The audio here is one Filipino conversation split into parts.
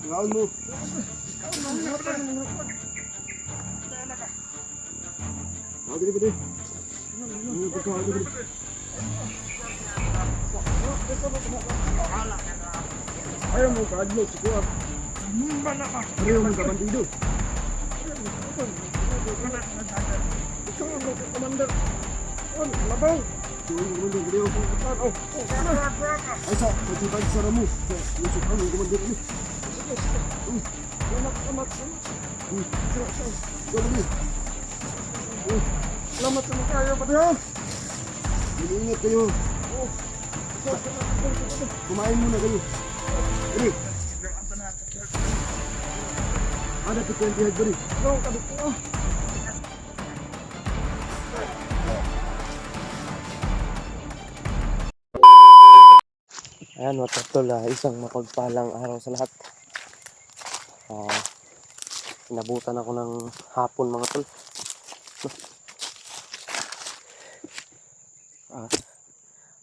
Ngaon mo. Dili ba di? Pagkaon dili. Ayaw mo kaadlo si Kuya. Ayaw mo kabandido. Ikaw ang commander. On, labaw. Ay sa, pagkipag sa ramo. Yusuf ang commander ni. Selamat. Selamat sama kayo, Padre. Ingat kayo. Kumain muna kayo. Ini. Ada pikuan pihak beri. No, kaduk ko. Ayan mga tol, isang mapagpalang araw sa lahat. Inabutan ako ng hapon mga tol.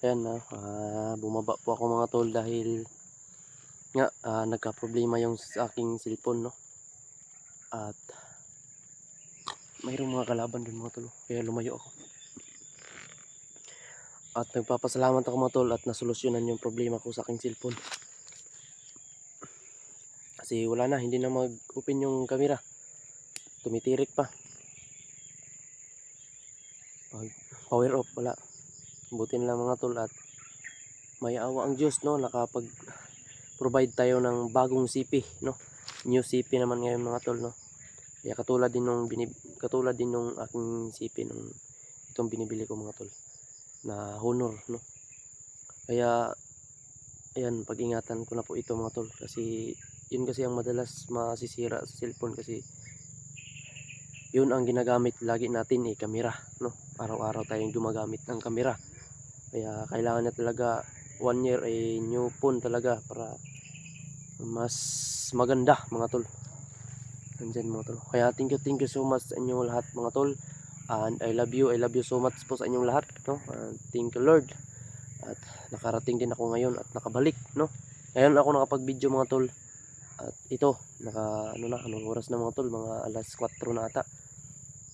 Ayan na, bumaba po ako mga tol dahil nga nagka-problema yung aking cellphone, no? At mayroong mga kalaban din mga tol, kaya lumayo ako. At nagpapasalamat ako mga tol at nasolusyonan yung problema ko sa aking cellphone. Kasi wala na, hindi na mag-open yung camera. Tumitirik pa. Pag power off, wala. Buti na lang mga tol at may awa ang Diyos, no? Nakapag-provide tayo ng bagong CP, no? New CP naman ngayon mga tol, no? Kaya katulad din nung aking CP nung itong binibili ko mga tol na Honor, no? Kaya ayan, pag-ingatan ko na po ito mga tol kasi yun kasi ang madalas masisira sa cellphone kasi yun ang ginagamit lagi natin camera, no? Araw-araw tayong gumagamit ng camera. Kaya kailangan na talaga 1 year ay new phone talaga para mas maganda mga tol. Nandyan mga tol. Kaya thank you so much sa inyong lahat mga tol. And I love you so much po sa inyong lahat, no? Thank you Lord. At nakarating din ako ngayon at nakabalik, no? Ngayon ako nakapag-video mga tol. At ito, anong oras na mga tol? Mga alas 4 na ata.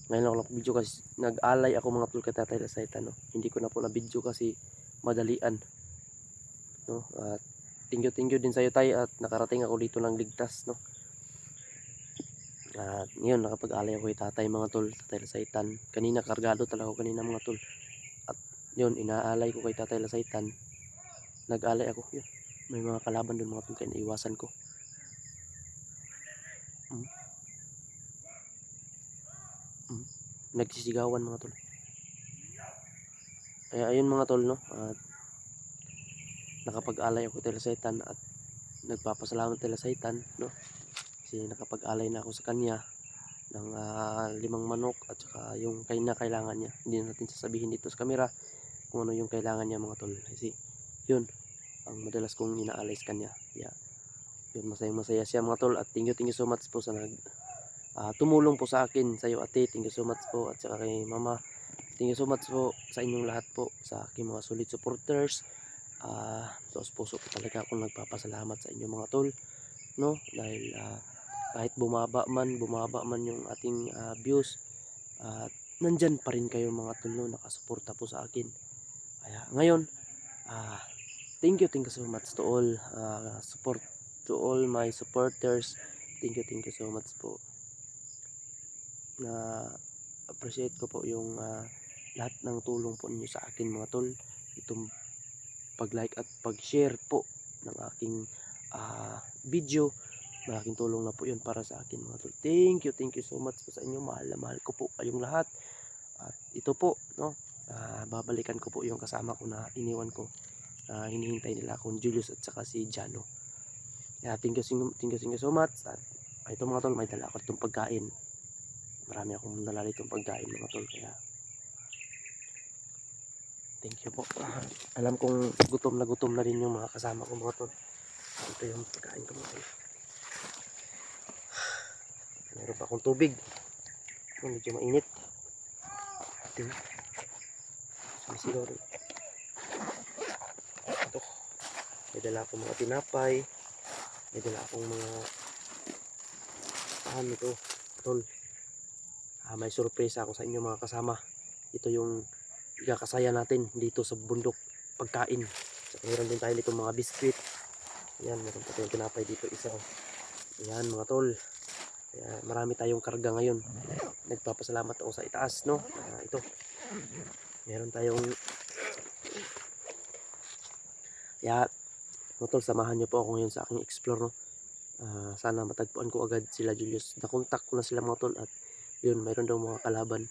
Ngayon ako nakapag-video kasi nag-alay ako mga tol kay Tatay Lasayta, no? Hindi ko na po na-video kasi madalian, no? At thank you din sa iyo tay at nakarating ako dito ng ligtas, no? At ngayon nakapag-alay ako kay Tatay mga tol, Tatay Lasaytan. Kanina kargado talaga ako kanina mga tol. At yun, inaalay ko kay Tatay Lasaytan. Nag-alay ako, yun. May mga kalaban doon mga tol kaya naiwasan ko. Nagsisigawan mga tol. Kaya ayun mga tol, no? At nakapag-alay ako kay Lasaytan at nagpapasalamat kay Lasaytan, no? Kasi nakapag-alay na ako sa kanya ng 5 manok at saka yung kailangan niya. Hindi na natin sasabihin dito sa camera kung ano yung kailangan niya mga tol. Kasi yun ang madalas kong inaalay sa kanya. Yeah. Yun, masaya siya mga tol. At thank you so much po sa tumulong po sa akin, sa iyo ate. Thank you so much po at saka kay mama. Thank you so much po sa inyong lahat po, sa aking mga solid supporters. Taos puso po talaga akong nagpapasalamat sa inyo mga tol, no? Dahil kahit bumaba man yung ating views, nandyan pa rin kayo mga tol, no? Nakasuporta po sa akin. Kaya ngayon, thank you so much to all to all my supporters. Thank you so much po. Na appreciate ko po yung lahat ng tulong po niyo sa akin mga tol. Itong pag-like at pag-share po ng aking video, malaking tulong na po yun para sa akin mga tol. Thank you so much po sa inyo. Mahal ko po kayong lahat. At ito po, no, babalikan ko po yung kasama ko na iniwan ko. Hinihintay nila akong Julius at saka si Jano. Kaya thank you so much. At ito mga tol, may dala ako itong pagkain. Marami akong dala itong pagkain mga tol. Kaya thank you po. Alam kong gutom na din yung mga kasama ko mga tol. Ito yung pagkain ko mga tol. Meron pa akong tubig. Medyo mainit. Ito. Sumisigaw rin. Ito. May dala akong mga tinapay. May dala akong mga Saan ito, tol? May surpresa ako sa inyo mga kasama. Ito yung ikakasaya natin dito sa bundok, pagkain. So, meron din tayo dito mga biskwit. Ayan, meron pa tayong tinapay dito isa. Ayan mga tol. Kaya marami tayong karga ngayon. Nagpapasalamat ako sa itaas, no? Ito. Meron tayong kaya mga tol, samahan nyo po ako ngayon sa aking explore, no? Sana matagpuan ko agad sila Julius. Nakontak ko na sila mga tol at yun, mayroon daw mga kalaban.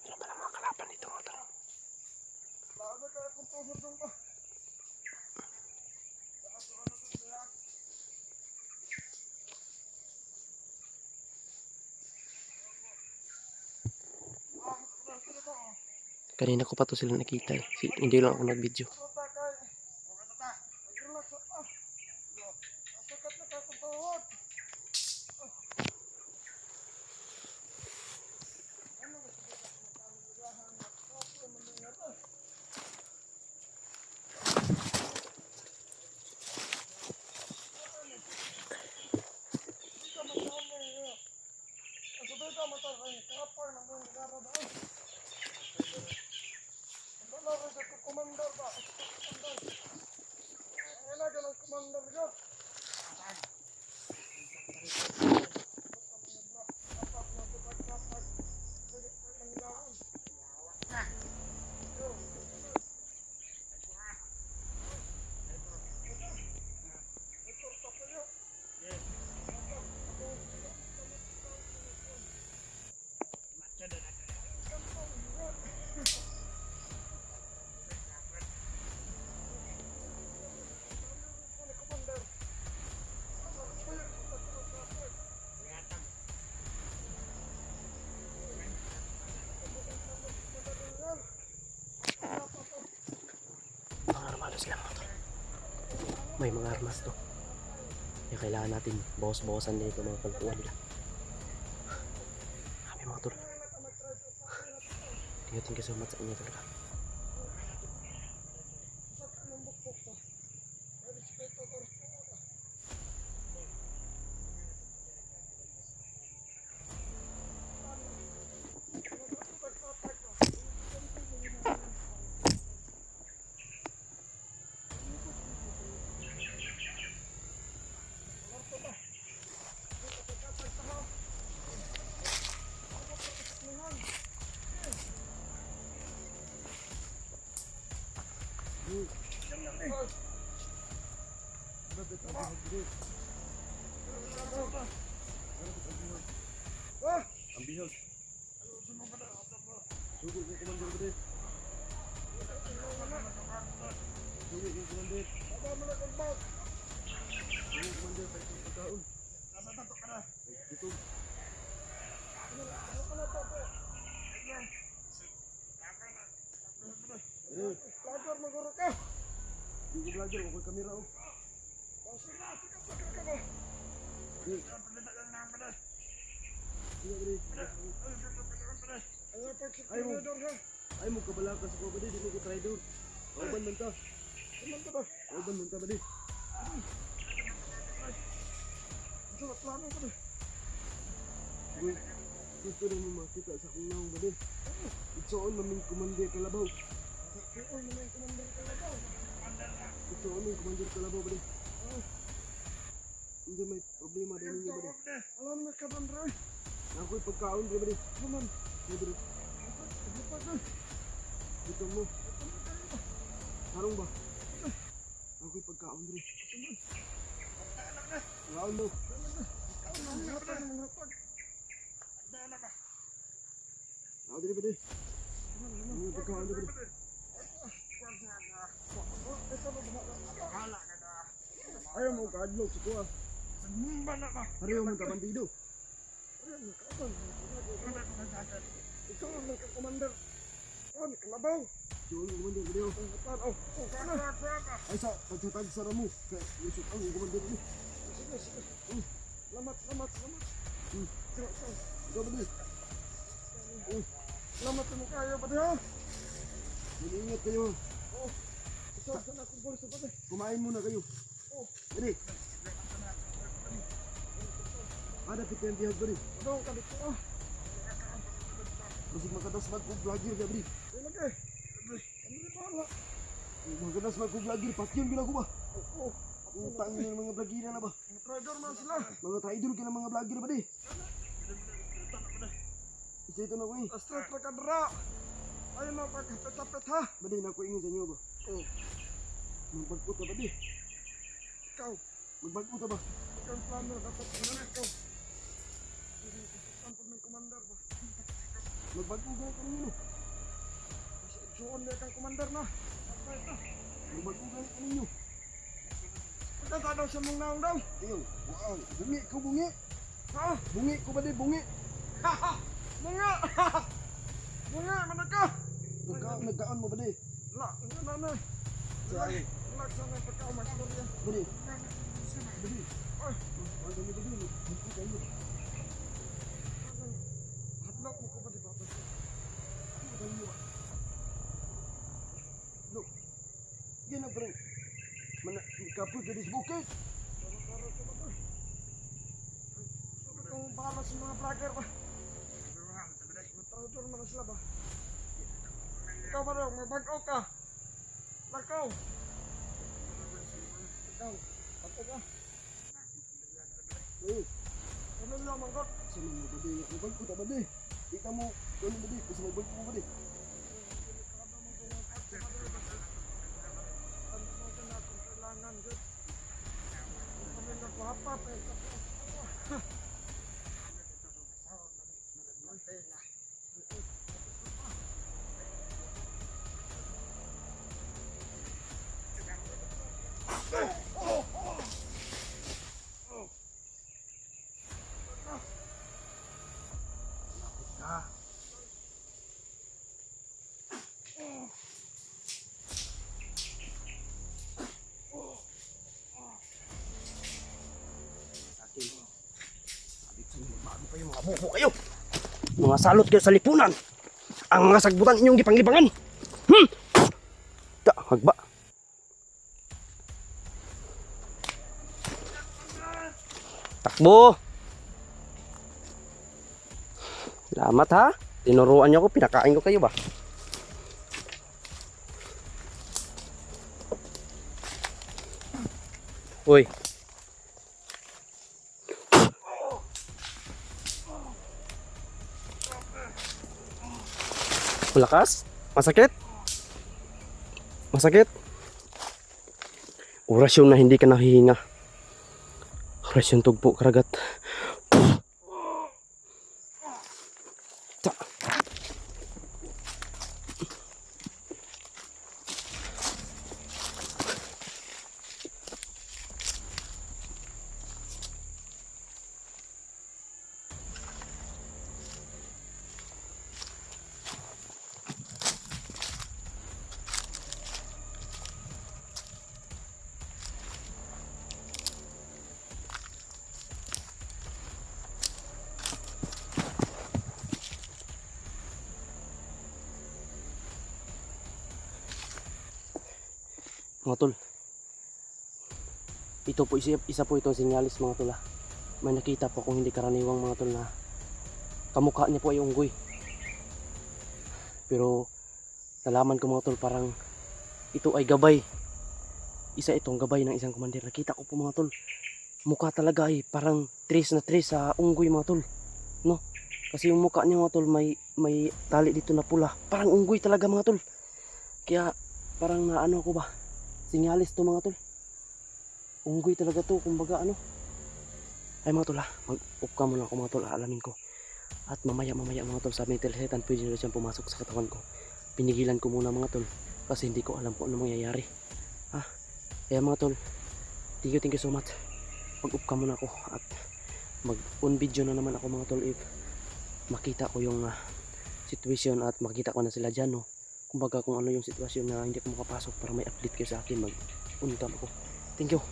Meron pala mga kalaban dito mga tol. Kanina ko pa to sila nakita eh. Hindi lang ako nag-video. Mga armados lang mga tol. May mga armas to. Kaya kailangan natin bawas-bawasan dito mga pagtuan nila. Kami mga tol. Thank you so much sa inyo talaga. Ang bihag. Sugo ko komandor ko din. Sugo ko komandor. Baba mo na kagbag. Sugo komandor sa isang pagkaon. Nasa tato ka na. Dito. Vlogger, maguro ka. Hindi ko vlogger, ako kamera oh. Ay mo kabalakas ko ba di ko try do. Oban man ta. Oban man ta ba di. Ito plano ko ba. Gusto rin mo makita sa kung naong ba di. Itsoon namin commander Kalabaw. Itsoon namin commander Kalabaw. Itsoon namin commander Kalabaw ba di. Hindi may problema din niyo ba di. Alam na ka bandra. Ako'y pagkaon di ba di. Naman. Di ba di. Dito mo. Harong ba? Ako'y pagkaon di. Pagkaon mo. Ako di ba di. Ano pagkaon di ba di. Ayaw mo ka-adlock sa kuha. Ayaw mo ka-bandido. Ikaw ang nagka-commander. Oh, Kalabaw. Ikaw ang commander ba diyo? Ay sa pagtatag sa ramo. Kaya isip ang commander mo. Sige. Lamat. Ikaw ba di? Salamat mo kayo pati ha. Mag-ingat kayo. Oo. Saan akong bulsa pati? Kumain muna kayo. Oo. Pwede. Dapit kayo ang tihag pwede. Ano ka dito ah? Masig makadasmag kong vlogger ka pwede. Ilagay. Ano na pala? Makadasmag kong vlogger. Patyon gila ko ba? Oo. Utang nyo ng mga vlogger na ba? Mga trader man sila. Mga trader ka ng mga vlogger pwede. Isa ito na ko eh. Astrat na kadra. Ayaw na pagkatapit ha. Badi na ako ingin sa inyo ba? Oo. Magbagputa badi. Ikaw. Magbagputa ba? Ikaw ang plano. Dapat na ikaw. Tampag ng komandar ba? Magbagputa ka ninyo. Suon na kang komandar na. Magbagputa ka ninyo. Pagkata daw sa mong naong daw. Ayaw. Wow. Bungi ko bungi. Ha? Bungi ko badi bungi. Haha. Bunga! Bunga, mana ka? Nagkaan mo ba di? La, na. Say. La, sana pagkao mastorya. Budi. Budi. Ay, ano ni budi? Hindi kayo. Hadlok mo ko ba di papa? Ano kayo? Look. Gina bro. Mana kapoy ka dis bukid. Para ka ba? Sabi kong para sa mga vlogger ba? Trader man sila ba? Ikaw ba daw? Magbag-o ka? Lakaw? Ikaw? Pato ka? Ano lang manggot? Sama mo ba di? Magbag-o ka ba di? Ika mo, ano ba di? Kasi magbag-o ba di? Ano mo ka na kung kailangan dyan? Kami nagpapat eh. Buko kayo. Mga salot kayo sa lipunan. Ang mga sagbutan inyong gipanglibangan. Hagba. Takbo. Salamat ha. Tinuruan niyo ako, pinakain ko kayo ba? Uy. Malakas? Masakit? Masakit? Orasyon na hindi ka nahihinga. Orasyon tugpo karagat. Mga tol, ito po isa po itong sinyalis mga tol. May nakita po kung hindi karaniwang mga tol na kamukha niya po ay unggoy. Pero nalaman ko mga tol, parang ito ay gabay. Isa itong gabay ng isang komander. Nakita ko po mga tol, mukha talaga ay parang trace na trace sa unggoy mga tol, no? Kasi yung mukha niya mga tol may tali dito na pula, parang unggoy talaga mga tol. Kaya parang naano ko ba, sinyalis to mga tol, unggoy talaga to. Kumbaga ano, ay mga tol mag-off ka muna ako mga tol, aalamin ko. At mamaya mga tol, sabi ni Telesetan pwede na siyang pumasok sa katawan ko. Pinigilan ko muna mga tol kasi hindi ko alam kung ano mangyayari. Kaya mga tol, thank you so much. Mag-off ka muna ako at mag-on video na naman ako mga tol if makita ko yung situation at makita ko na sila dyan, no? Kumbaga kung ano yung sitwasyon na hindi ko makapasok, para may update kayo sa akin, mag-on cam ako. Thank you.